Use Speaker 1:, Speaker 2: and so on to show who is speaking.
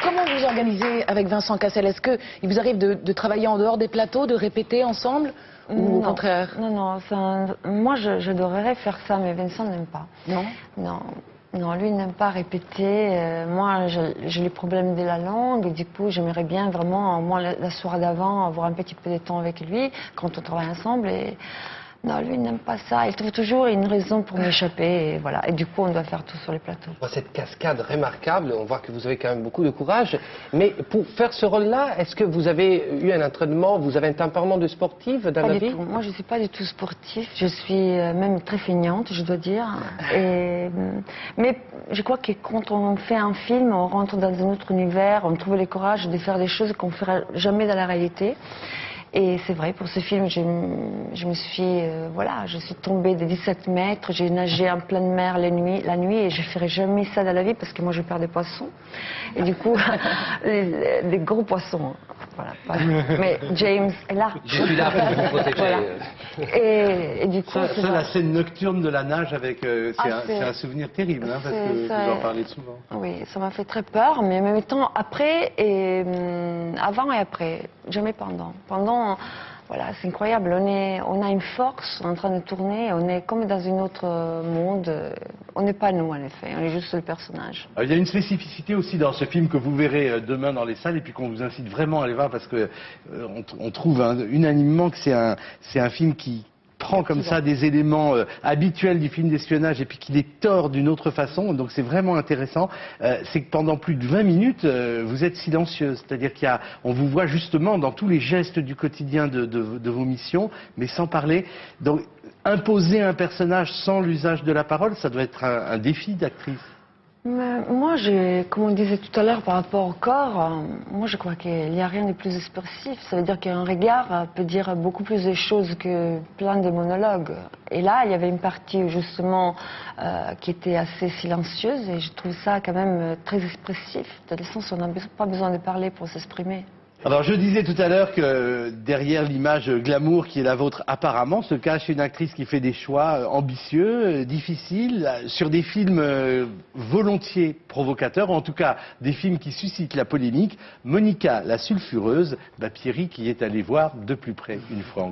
Speaker 1: Comment vous organisez avec Vincent Cassel? Est-ce qu'il vous arrive de travailler en dehors des plateaux, de répéter ensemble? Ou au contraire?
Speaker 2: Non, moi j'adorerais faire ça, mais Vincent n'aime pas.
Speaker 1: Non?
Speaker 2: Non, lui n'aime pas répéter. Moi, j'ai les problèmes de la langue, et du coup, j'aimerais bien vraiment, moi, la soirée d'avant, avoir un petit peu de temps avec lui, quand on travaille ensemble. Et non, lui n'aime pas ça. Il trouve toujours une raison pour m'échapper, et voilà. Et du coup, on doit faire tout sur les plateaux.
Speaker 3: On voit cette cascade remarquable, on voit que vous avez quand même beaucoup de courage. Mais pour faire ce rôle-là, est-ce que vous avez eu un entraînement, vous avez un tempérament de sportive dans la vie?
Speaker 2: Moi, je ne suis pas du tout sportive. Je suis même très feignante, je dois dire. Mais je crois que quand on fait un film, on rentre dans un autre univers, on trouve le courage de faire des choses qu'on ne fera jamais dans la réalité. Et c'est vrai, pour ce film, je suis tombée de 17 mètres, j'ai nagé en pleine mer la nuit, et je ne ferai jamais ça dans la vie parce que moi je perds des poissons. Et du coup, des gros poissons. Voilà. Mais James est là.
Speaker 3: Je suis là pour vous protéger.
Speaker 2: Voilà. Et du coup,
Speaker 4: ça, la scène nocturne de la nage, c'est un souvenir terrible, hein, parce que vous en parlez souvent.
Speaker 2: Oui, ça m'a fait très peur, mais en même temps, après, avant et après, jamais pendant. Pendant, voilà, c'est incroyable. On a une force, on est en train de tourner, on est comme dans un autre monde. On n'est pas nous, en effet, on est juste le personnage.
Speaker 4: Alors, il y a une spécificité aussi dans ce film que vous verrez demain dans les salles, et puis qu'on vous incite vraiment à aller voir, parce que on trouve unanimement que c'est un film qui prend comme ça des éléments habituels du film d'espionnage et puis qui les tord d'une autre façon, donc c'est vraiment intéressant. C'est que pendant plus de 20 minutes, vous êtes silencieuse, c'est-à-dire on vous voit justement dans tous les gestes du quotidien de vos missions, mais sans parler. Donc imposer un personnage sans l'usage de la parole, ça doit être un défi d'actrice.
Speaker 2: Moi, comme on disait tout à l'heure par rapport au corps, moi je crois qu'il n'y a rien de plus expressif. Ça veut dire qu'un regard peut dire beaucoup plus de choses que plein de monologues. Et là, il y avait une partie justement qui était assez silencieuse, et je trouve ça quand même très expressif. Dans le sens où on n'a pas besoin de parler pour s'exprimer.
Speaker 4: Alors je disais tout à l'heure que derrière l'image glamour qui est la vôtre apparemment se cache une actrice qui fait des choix ambitieux, difficiles, sur des films volontiers provocateurs, ou en tout cas des films qui suscitent la polémique. Monica la sulfureuse, Pierry qui est allée voir de plus près une fois encore.